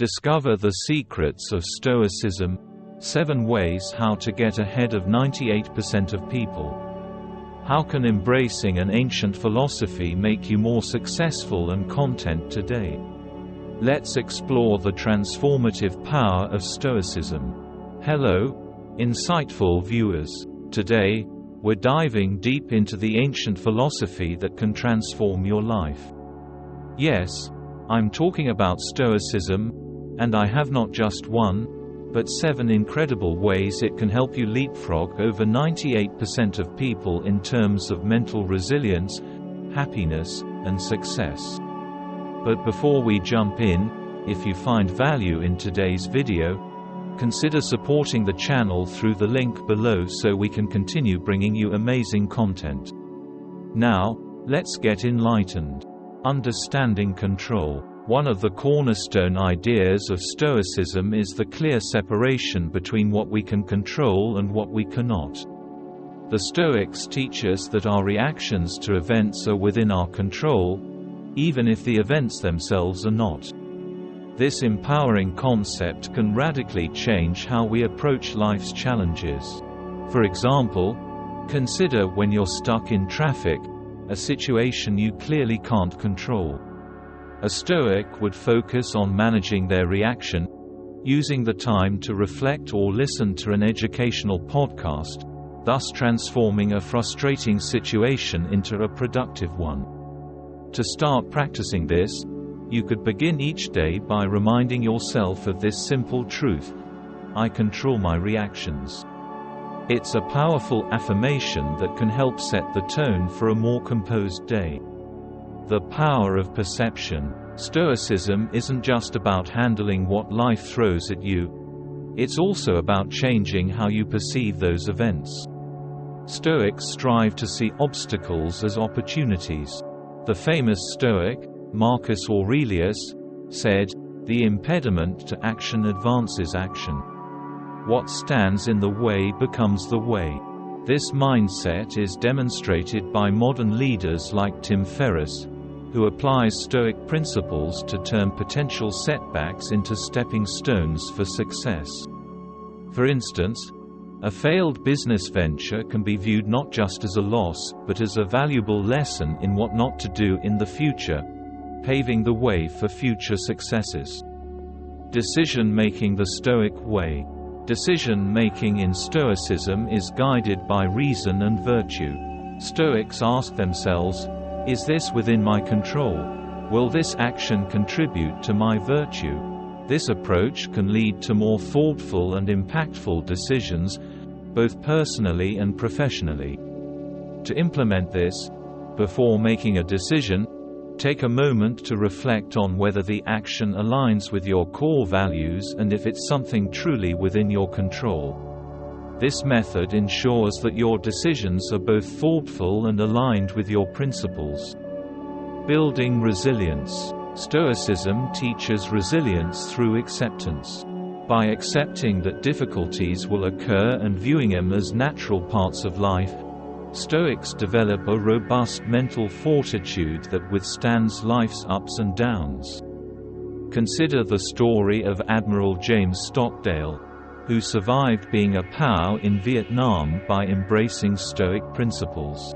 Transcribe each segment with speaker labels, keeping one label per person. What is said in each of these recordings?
Speaker 1: Discover the secrets of Stoicism. 7 ways how to get ahead of 98% of people. How can embracing an ancient philosophy make you more successful and content today? Let's explore the transformative power of Stoicism. Hello, insightful viewers. Today, we're diving deep into the ancient philosophy that can transform your life. Yes, I'm talking about Stoicism, and I have not just one, but 7 incredible ways it can help you leapfrog over 98% of people in terms of mental resilience, happiness, and success. But before we jump in, if you find value in today's video, consider supporting the channel through the link below so we can continue bringing you amazing content. Now, let's get enlightened. Understanding control. One of the cornerstone ideas of Stoicism is the clear separation between what we can control and what we cannot. The Stoics teach us that our reactions to events are within our control, even if the events themselves are not. This empowering concept can radically change how we approach life's challenges. For example, consider when you're stuck in traffic, a situation you clearly can't control. A Stoic would focus on managing their reaction, using the time to reflect or listen to an educational podcast, thus transforming a frustrating situation into a productive one. To start practicing this, you could begin each day by reminding yourself of this simple truth: I control my reactions. It's a powerful affirmation that can help set the tone for a more composed day. The power of perception. Stoicism isn't just about handling what life throws at you. It's also about changing how you perceive those events. Stoics strive to see obstacles as opportunities. The famous Stoic, Marcus Aurelius, said, "The impediment to action advances action. What stands in the way becomes the way." This mindset is demonstrated by modern leaders like Tim Ferriss, who applies Stoic principles to turn potential setbacks into stepping stones for success. For instance, a failed business venture can be viewed not just as a loss, but as a valuable lesson in what not to do in the future, paving the way for future successes. Decision-making. The Stoic way. Decision-making in Stoicism is guided by reason and virtue. Stoics ask themselves, is this within my control? Will this action contribute to my virtue? This approach can lead to more thoughtful and impactful decisions, both personally and professionally. To implement this, before making a decision, take a moment to reflect on whether the action aligns with your core values and if it's something truly within your control. This method ensures that your decisions are both thoughtful and aligned with your principles. Building resilience. Stoicism teaches resilience through acceptance. By accepting that difficulties will occur and viewing them as natural parts of life, Stoics develop a robust mental fortitude that withstands life's ups and downs. Consider the story of Admiral James Stockdale, who survived being a POW in Vietnam by embracing Stoic principles.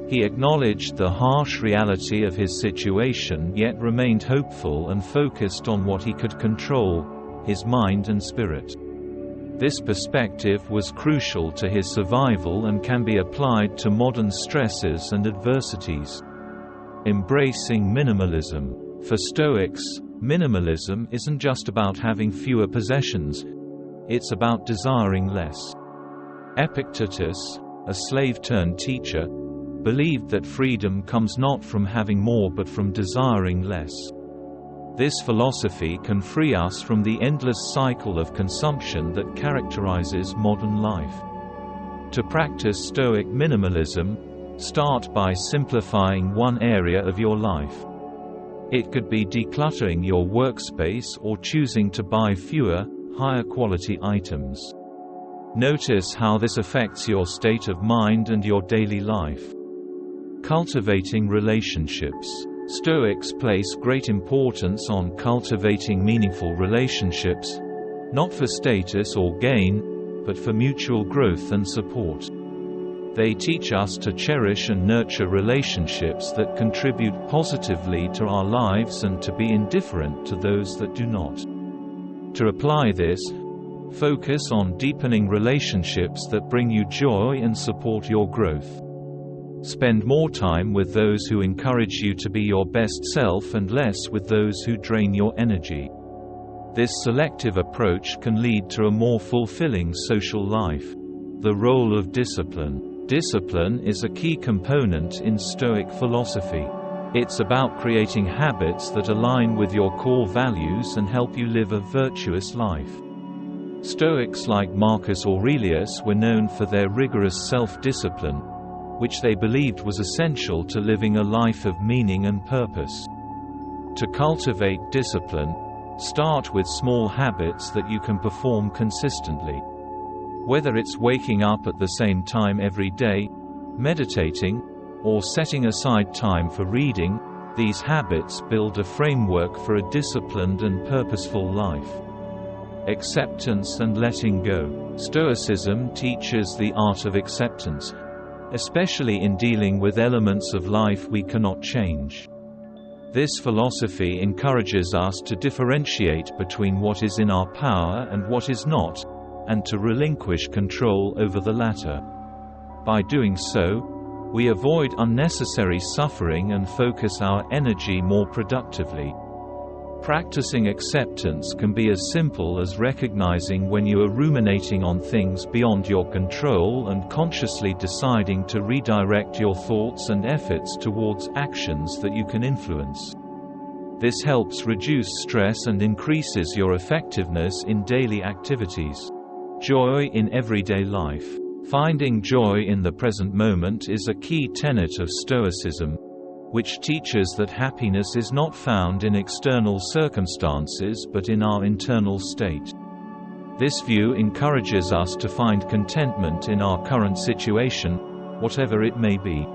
Speaker 1: He acknowledged the harsh reality of his situation yet remained hopeful and focused on what he could control, his mind and spirit. This perspective was crucial to his survival and can be applied to modern stresses and adversities. Embracing minimalism. For Stoics, minimalism isn't just about having fewer possessions, it's about desiring less. Epictetus, a slave-turned-teacher, believed that freedom comes not from having more but from desiring less. This philosophy can free us from the endless cycle of consumption that characterizes modern life. To practice Stoic minimalism, start by simplifying one area of your life. It could be decluttering your workspace or choosing to buy fewer, higher quality items. Notice how this affects your state of mind and your daily life. Cultivating relationships. Stoics place great importance on cultivating meaningful relationships, not for status or gain, but for mutual growth and support. They teach us to cherish and nurture relationships that contribute positively to our lives and to be indifferent to those that do not. To apply this, focus on deepening relationships that bring you joy and support your growth. Spend more time with those who encourage you to be your best self and less with those who drain your energy. This selective approach can lead to a more fulfilling social life. The role of discipline. Discipline is a key component in Stoic philosophy. It's about creating habits that align with your core values and help you live a virtuous life. Stoics like Marcus Aurelius were known for their rigorous self-discipline, which they believed was essential to living a life of meaning and purpose. To cultivate discipline, start with small habits that you can perform consistently. Whether it's waking up at the same time every day, meditating, or setting aside time for reading, these habits build a framework for a disciplined and purposeful life. Acceptance and letting go. Stoicism teaches the art of acceptance, especially in dealing with elements of life we cannot change. This philosophy encourages us to differentiate between what is in our power and what is not, and to relinquish control over the latter. By doing so, we avoid unnecessary suffering and focus our energy more productively. Practicing acceptance can be as simple as recognizing when you are ruminating on things beyond your control and consciously deciding to redirect your thoughts and efforts towards actions that you can influence. This helps reduce stress and increases your effectiveness in daily activities. Joy in everyday life. Finding joy in the present moment is a key tenet of Stoicism, which teaches that happiness is not found in external circumstances but in our internal state. This view encourages us to find contentment in our current situation, whatever it may be.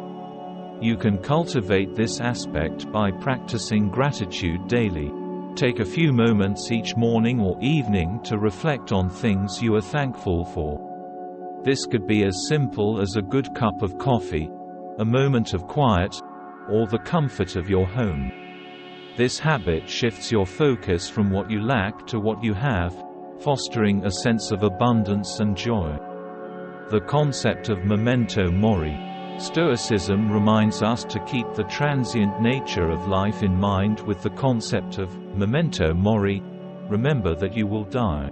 Speaker 1: You can cultivate this aspect by practicing gratitude daily. Take a few moments each morning or evening to reflect on things you are thankful for. This could be as simple as a good cup of coffee, a moment of quiet, or the comfort of your home. This habit shifts your focus from what you lack to what you have, fostering a sense of abundance and joy. The concept of memento mori. Stoicism reminds us to keep the transient nature of life in mind with the concept of memento mori, remember that you will die.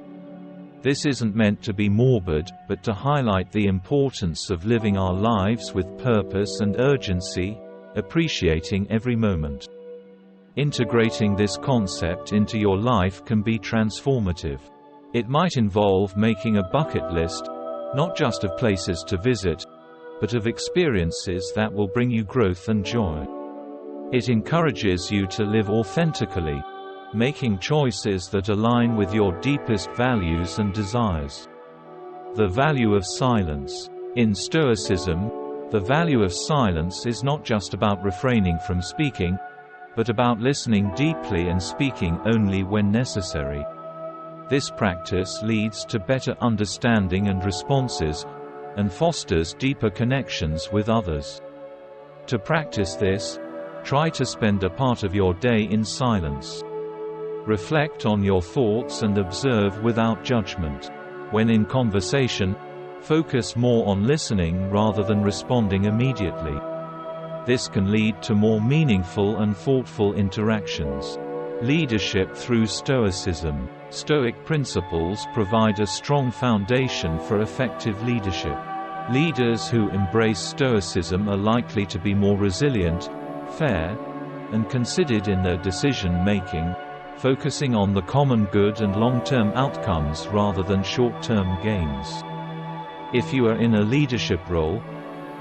Speaker 1: This isn't meant to be morbid, but to highlight the importance of living our lives with purpose and urgency, appreciating every moment. Integrating this concept into your life can be transformative. It might involve making a bucket list, not just of places to visit, but of experiences that will bring you growth and joy. It encourages you to live authentically, making choices that align with your deepest values and desires. The value of silence. In Stoicism, the value of silence is not just about refraining from speaking, but about listening deeply and speaking only when necessary. This practice leads to better understanding and responses, and fosters deeper connections with others. To practice this, try to spend a part of your day in silence. Reflect on your thoughts and observe without judgment. When in conversation, focus more on listening rather than responding immediately. This can lead to more meaningful and thoughtful interactions. Leadership through Stoicism. Stoic principles provide a strong foundation for effective leadership. Leaders who embrace Stoicism are likely to be more resilient, fair, and considered in their decision-making, focusing on the common good and long-term outcomes rather than short-term gains. If you are in a leadership role,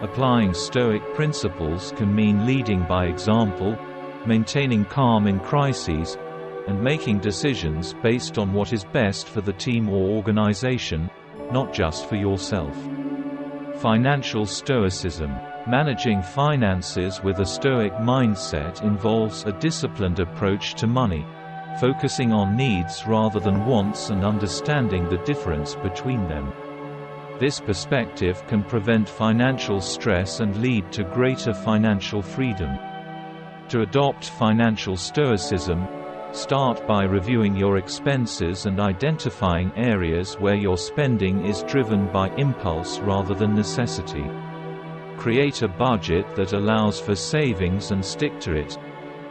Speaker 1: applying Stoic principles can mean leading by example, maintaining calm in crises, and making decisions based on what is best for the team or organization, not just for yourself. Financial Stoicism. Managing finances with a Stoic mindset involves a disciplined approach to money, focusing on needs rather than wants and understanding the difference between them. This perspective can prevent financial stress and lead to greater financial freedom. To adopt financial stoicism, start by reviewing your expenses and identifying areas where your spending is driven by impulse rather than necessity. Create a budget that allows for savings and stick to it,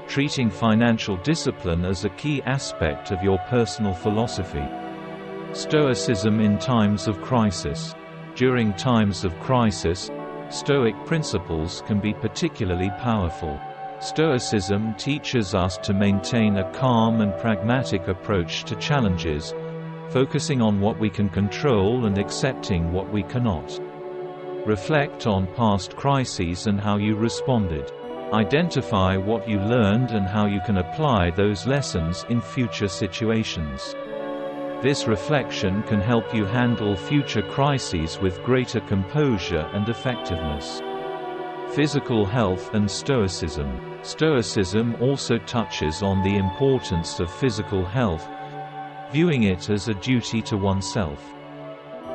Speaker 1: treating financial discipline as a key aspect of your personal philosophy. Stoicism in times of crisis. During times of crisis, Stoic principles can be particularly powerful. Stoicism teaches us to maintain a calm and pragmatic approach to challenges, focusing on what we can control and accepting what we cannot. Reflect on past crises and how you responded. Identify what you learned and how you can apply those lessons in future situations. This reflection can help you handle future crises with greater composure and effectiveness. Physical health and Stoicism. Stoicism also touches on the importance of physical health, viewing it as a duty to oneself.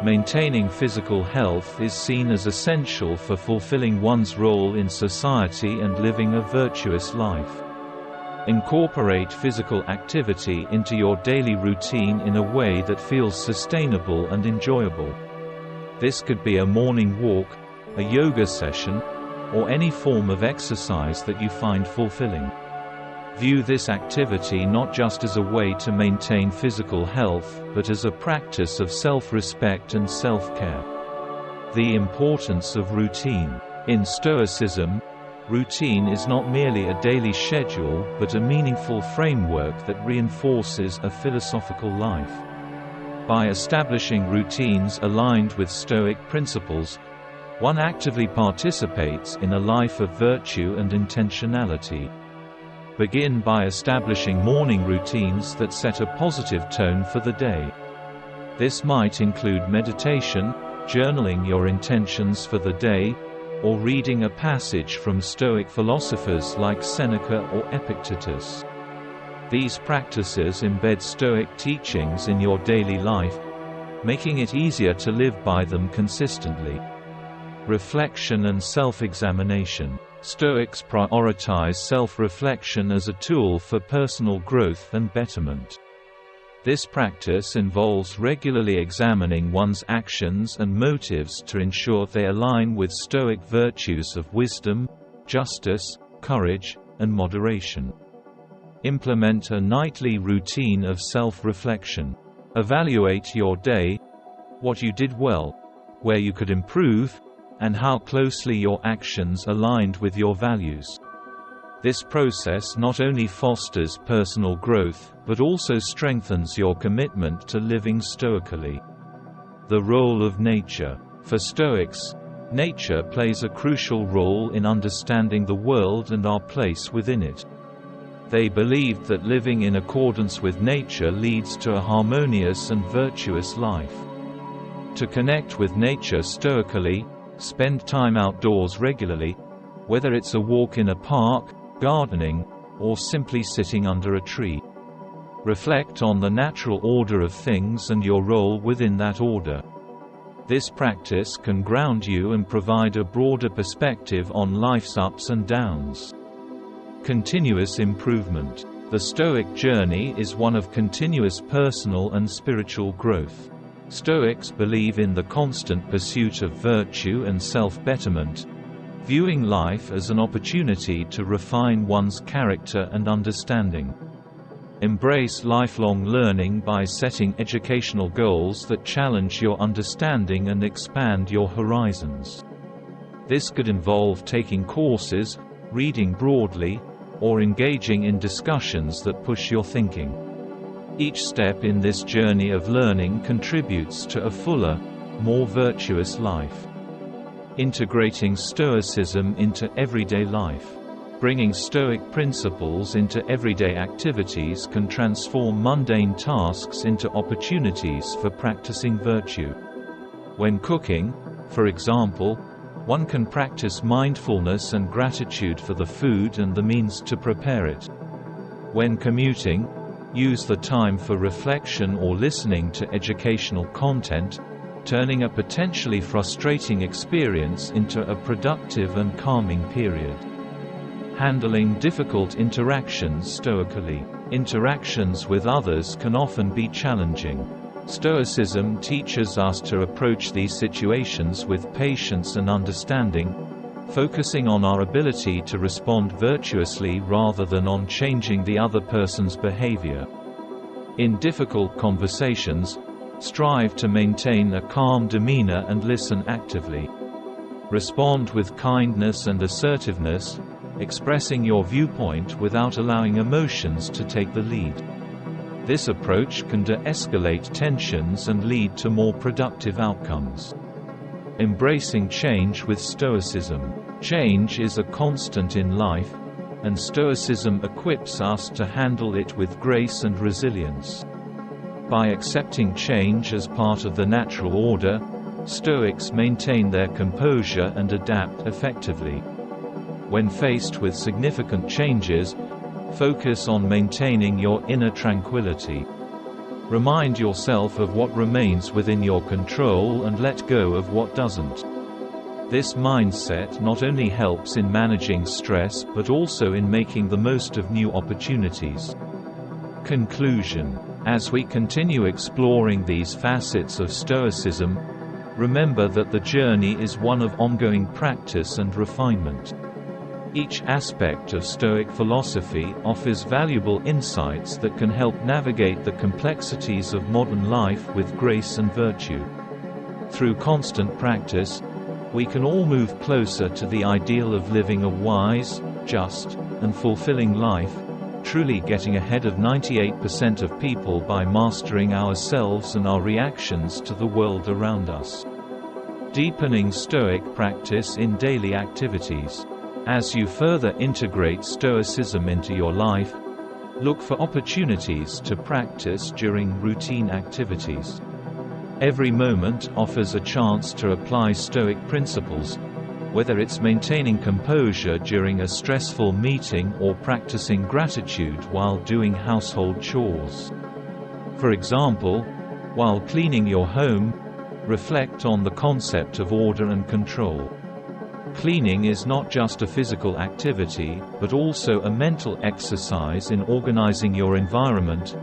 Speaker 1: Maintaining physical health is seen as essential for fulfilling one's role in society and living a virtuous life. Incorporate physical activity into your daily routine in a way that feels sustainable and enjoyable. This could be a morning walk, a yoga session, or any form of exercise that you find fulfilling. View this activity not just as a way to maintain physical health, but as a practice of self-respect and self-care. The importance of routine. In Stoicism, routine is not merely a daily schedule but a meaningful framework that reinforces a philosophical life. By establishing routines aligned with Stoic principles, one actively participates in a life of virtue and intentionality. Begin by establishing morning routines that set a positive tone for the day. This might include meditation, journaling your intentions for the day, or reading a passage from Stoic philosophers like Seneca or Epictetus. These practices embed Stoic teachings in your daily life, making it easier to live by them consistently. Reflection and self-examination. Stoics prioritize self-reflection as a tool for personal growth and betterment. This practice involves regularly examining one's actions and motives to ensure they align with Stoic virtues of wisdom, justice, courage, and moderation. Implement a nightly routine of self-reflection. Evaluate your day, what you did well, where you could improve, and how closely your actions aligned with your values. This process not only fosters personal growth, but also strengthens your commitment to living stoically. The role of nature. For Stoics, nature plays a crucial role in understanding the world and our place within it. They believed that living in accordance with nature leads to a harmonious and virtuous life. To connect with nature stoically, spend time outdoors regularly, whether it's a walk in a park, gardening, or simply sitting under a tree. Reflect on the natural order of things and your role within that order. This practice can ground you and provide a broader perspective on life's ups and downs. Continuous improvement. The Stoic journey is one of continuous personal and spiritual growth. Stoics believe in the constant pursuit of virtue and self-betterment, viewing life as an opportunity to refine one's character and understanding. Embrace lifelong learning by setting educational goals that challenge your understanding and expand your horizons. This could involve taking courses, reading broadly, or engaging in discussions that push your thinking. Each step in this journey of learning contributes to a fuller, more virtuous life. Integrating Stoicism into everyday life. Bringing Stoic principles into everyday activities can transform mundane tasks into opportunities for practicing virtue. When cooking, for example, One can practice mindfulness and gratitude for the food and the means to prepare it. When commuting, use the time for reflection or listening to educational content, turning a potentially frustrating experience into a productive and calming period. Handling difficult interactions stoically. Interactions with others can often be challenging. Stoicism teaches us to approach these situations with patience and understanding, focusing on our ability to respond virtuously rather than on changing the other person's behavior. In difficult conversations, strive to maintain a calm demeanor and listen actively. Respond with kindness and assertiveness, expressing your viewpoint without allowing emotions to take the lead. This approach can de-escalate tensions and lead to more productive outcomes. Embracing change with Stoicism. Change is a constant in life, and Stoicism equips us to handle it with grace and resilience. By accepting change as part of the natural order, Stoics maintain their composure and adapt effectively. When faced with significant changes, focus on maintaining your inner tranquility. Remind yourself of what remains within your control and let go of what doesn't. This mindset not only helps in managing stress but also in making the most of new opportunities. Conclusion. As we continue exploring these facets of Stoicism, remember that the journey is one of ongoing practice and refinement. Each aspect of Stoic philosophy offers valuable insights that can help navigate the complexities of modern life with grace and virtue. Through constant practice, we can all move closer to the ideal of living a wise, just, and fulfilling life, truly getting ahead of 98% of people by mastering ourselves and our reactions to the world around us. Deepening Stoic practice in daily activities. As you further integrate Stoicism into your life, look for opportunities to practice during routine activities. Every moment offers a chance to apply Stoic principles, whether it's maintaining composure during a stressful meeting or practicing gratitude while doing household chores. For example, while cleaning your home, reflect on the concept of order and control. Cleaning is not just a physical activity, but also a mental exercise in organizing your environment,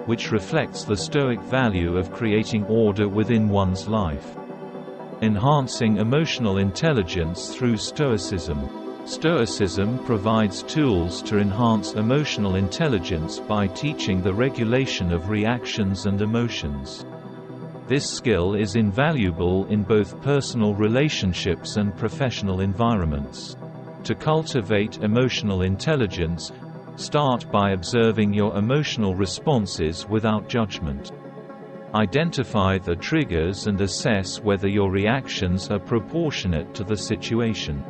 Speaker 1: which reflects the Stoic value of creating order within one's life. Enhancing emotional intelligence through Stoicism. Stoicism provides tools to enhance emotional intelligence by teaching the regulation of reactions and emotions. This skill is invaluable in both personal relationships and professional environments. To cultivate emotional intelligence, start by observing your emotional responses without judgment. Identify the triggers and assess whether your reactions are proportionate to the situation.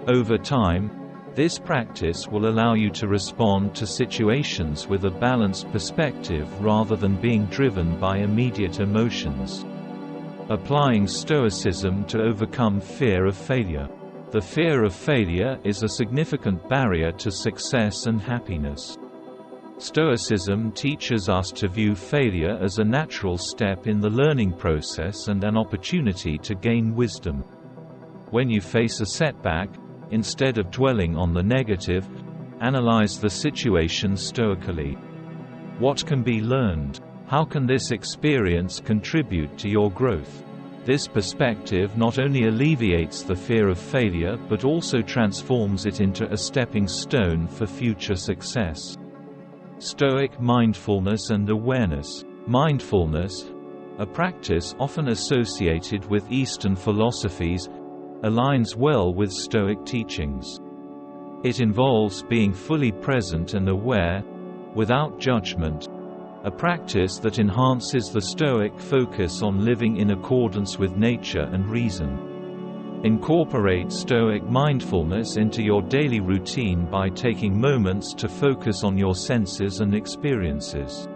Speaker 1: Over time, this practice will allow you to respond to situations with a balanced perspective rather than being driven by immediate emotions. Applying Stoicism to overcome fear of failure. The fear of failure is a significant barrier to success and happiness. Stoicism teaches us to view failure as a natural step in the learning process and an opportunity to gain wisdom. When you face a setback, instead of dwelling on the negative, analyze the situation stoically. What can be learned? How can this experience contribute to your growth? This perspective not only alleviates the fear of failure but also transforms it into a stepping stone for future success. Stoic mindfulness and awareness. Mindfulness, a practice often associated with Eastern philosophies, aligns well with Stoic teachings. It involves being fully present and aware, without judgment, a practice that enhances the Stoic focus on living in accordance with nature and reason. Incorporate Stoic mindfulness into your daily routine by taking moments to focus on your senses and experiences.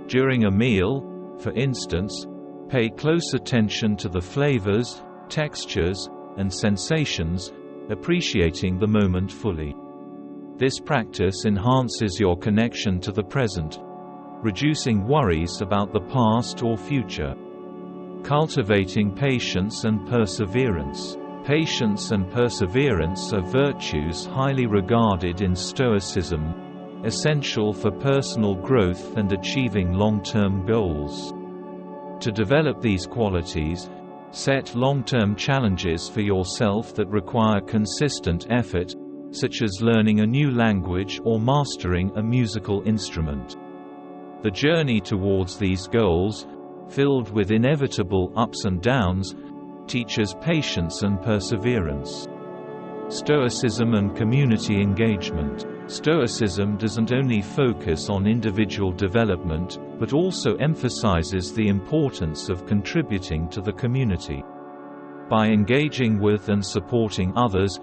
Speaker 1: During a meal, for instance, pay close attention to the flavors, textures, and sensations, appreciating the moment fully. This practice enhances your connection to the present, reducing worries about the past or future. Cultivating patience and perseverance. Patience and perseverance are virtues highly regarded in Stoicism, essential for personal growth and achieving long-term goals. To develop these qualities, set long-term challenges for yourself that require consistent effort, such as learning a new language or mastering a musical instrument. The journey towards these goals, filled with inevitable ups and downs, teaches patience and perseverance. Stoicism and community engagement. Stoicism doesn't only focus on individual development, but also emphasizes the importance of contributing to the community. By engaging with and supporting others,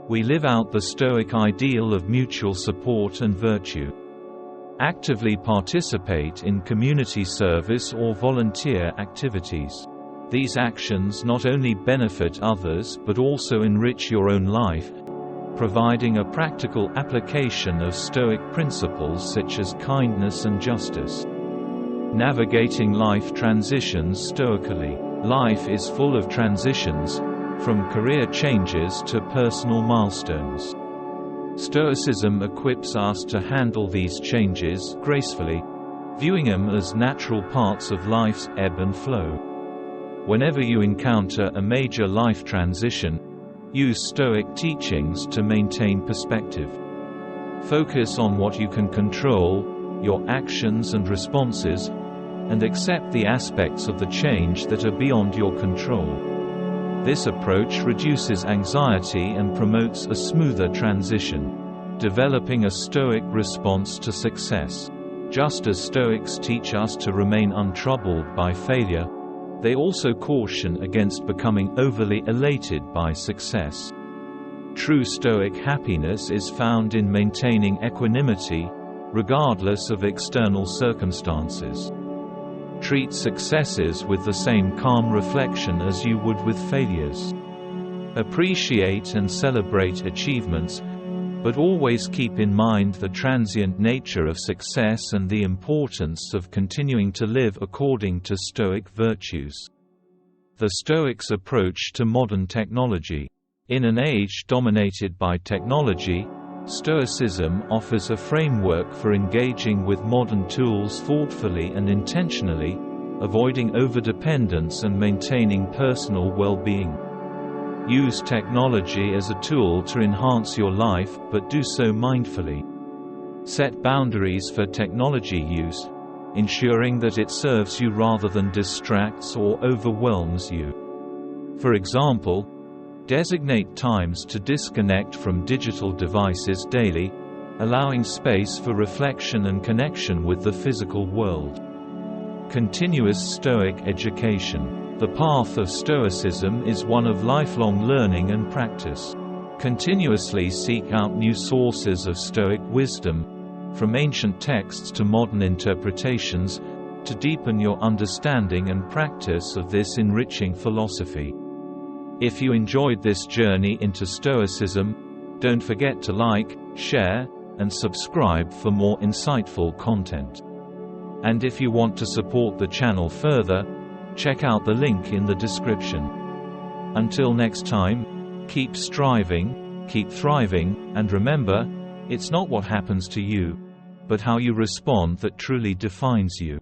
Speaker 1: we live out the Stoic ideal of mutual support and virtue. Actively participate in community service or volunteer activities. These actions not only benefit others but also enrich your own life, providing a practical application of Stoic principles such as kindness and justice. Navigating life transitions stoically. Life is full of transitions, from career changes to personal milestones. Stoicism equips us to handle these changes gracefully, viewing them as natural parts of life's ebb and flow. Whenever you encounter a major life transition, use Stoic teachings to maintain perspective. Focus on what you can control, your actions and responses, and accept the aspects of the change that are beyond your control. This approach reduces anxiety and promotes a smoother transition, developing a Stoic response to success. Just as Stoics teach us to remain untroubled by failure, they also caution against becoming overly elated by success. True Stoic happiness is found in maintaining equanimity, regardless of external circumstances. Treat successes with the same calm reflection as you would with failures. Appreciate and celebrate achievements, but always keep in mind the transient nature of success and the importance of continuing to live according to Stoic virtues. The Stoics' approach to modern technology. In an age dominated by technology, Stoicism offers a framework for engaging with modern tools thoughtfully and intentionally, avoiding overdependence and maintaining personal well-being. Use technology as a tool to enhance your life, but do so mindfully. Set boundaries for technology use, ensuring that it serves you rather than distracts or overwhelms you. For example, designate times to disconnect from digital devices daily, allowing space for reflection and connection with the physical world. Continuous Stoic education. The path of Stoicism is one of lifelong learning and practice. Continuously seek out new sources of Stoic wisdom, from ancient texts to modern interpretations, to deepen your understanding and practice of this enriching philosophy. If you enjoyed this journey into Stoicism, don't forget to like, share, and subscribe for more insightful content. And if you want to support the channel further, check out the link in the description. Until next time, keep striving, keep thriving, and remember, it's not what happens to you, but how you respond that truly defines you.